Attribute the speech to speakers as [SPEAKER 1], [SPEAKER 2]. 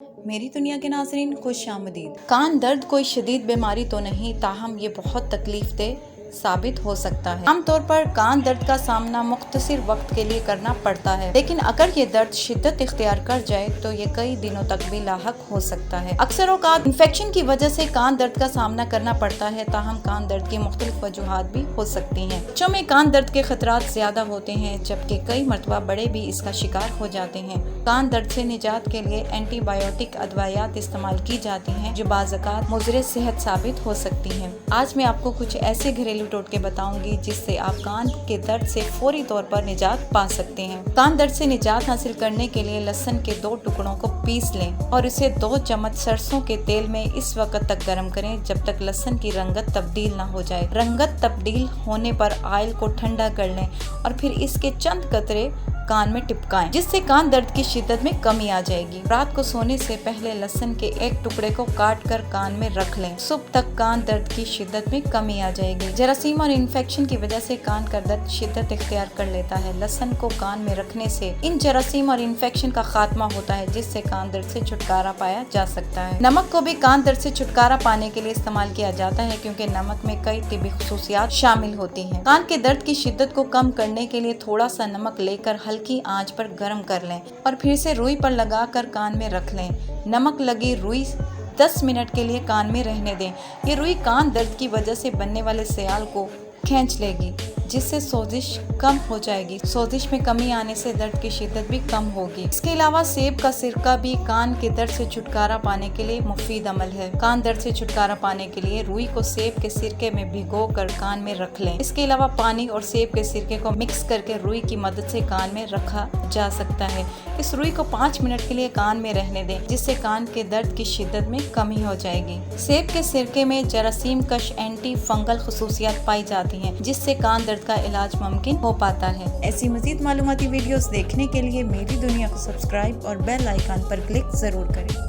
[SPEAKER 1] मेरी दुनिया के नाज़रीन खुश आमदीद। कान दर्द कोई शदीद बीमारी तो नहीं, ताहम ये बहुत तकलीफ दे साबित हो सकता है। आमतौर पर कान दर्द का सामना मुख्तसर वक्त के लिए करना पड़ता है, लेकिन अगर ये दर्द शिद्दत इख्तियार कर जाए तो ये कई दिनों तक भी लाहक हो सकता है। अक्सर औक़ात इन्फेक्शन की वजह से कान दर्द का सामना करना पड़ता है, ताहम कान दर्द की मुख्तलिफ वजूहात भी हो सकती हैं। बच्चों में कान दर्द के खतरात ज्यादा होते हैं, जबकि कई मरतबा बड़े भी इसका शिकार हो जाते हैं। कान दर्द से निजात के लिए एंटीबायोटिक अदवायात इस्तेमाल की जाती हैं, जो बाज़-औक़ात मुज़र सेहत साबित हो सकती हैं। आज मैं आपको कुछ ऐसे घरेलू टोटके बताऊंगी जिससे आप कान के दर्द से फौरी तौर पर निजात पा सकते हैं। कान दर्द से निजात हासिल करने के लिए लहसुन के 2 टुकड़ों को पीस लें और इसे 2 चम्मच सरसों के तेल में इस वक्त तक गर्म करें जब तक लहसुन की रंगत तब्दील ना हो जाए। रंगत तब्दील होने पर ऑयल को ठंडा कर लें और फिर इसके चंद कतरे कान में टिपकाएं, जिससे कान दर्द की शिद्दत में कमी आ जाएगी। रात को सोने से पहले लहसुन के 1 टुकड़े को काट कर कान में रख लें। सुबह तक कान दर्द की शिद्दत में कमी आ जाएगी। जरासीम और इन्फेक्शन की वजह से कान का दर्द शिद्दत इख्तियार कर लेता है। लहसुन को कान में रखने से इन जरासीम और इन्फेक्शन का खात्मा होता है, जिससे कान दर्द से छुटकारा पाया जा सकता है। नमक को भी कान दर्द से छुटकारा पाने के लिए इस्तेमाल किया जाता है, क्योंकि नमक में कई तिब्बी खुसूसियात शामिल होती हैं। कान के दर्द की शिद्दत को कम करने के लिए थोड़ा सा नमक लेकर हल्की आंच पर गर्म कर लें और फिर से रुई पर लगाकर कान में रख लें। नमक लगी रुई 10 मिनट के लिए कान में रहने दें। ये रुई कान दर्द की वजह से बनने वाले सयाल को खींच लेगी, जिससे सोजिश कम हो जाएगी। सोजिश में कमी आने से दर्द की शिद्दत भी कम होगी। इसके अलावा सेब का सिरका भी कान के दर्द से छुटकारा पाने के लिए मुफीद अमल है। कान दर्द से छुटकारा पाने के लिए रुई को सेब के सिरके में भिगोकर कान में रख लें। इसके अलावा पानी और सेब के सिरके को मिक्स करके रुई की मदद से कान में रखा जा सकता है। इस रुई को 5 मिनट के लिए कान में रहने दें, जिससे कान के दर्द की शिद्दत में कमी हो जाएगी। सेब के सिरके में जरासीम कश एंटी फंगल खुसूसियात पाई जाती हैं, जिससे कान दर्द का इलाज मुमकिन हो पाता है। ऐसी मज़ीद मालूमाती वीडियोस देखने के लिए मेरी दुनिया को सब्सक्राइब और बेल आइकन पर क्लिक जरूर करें।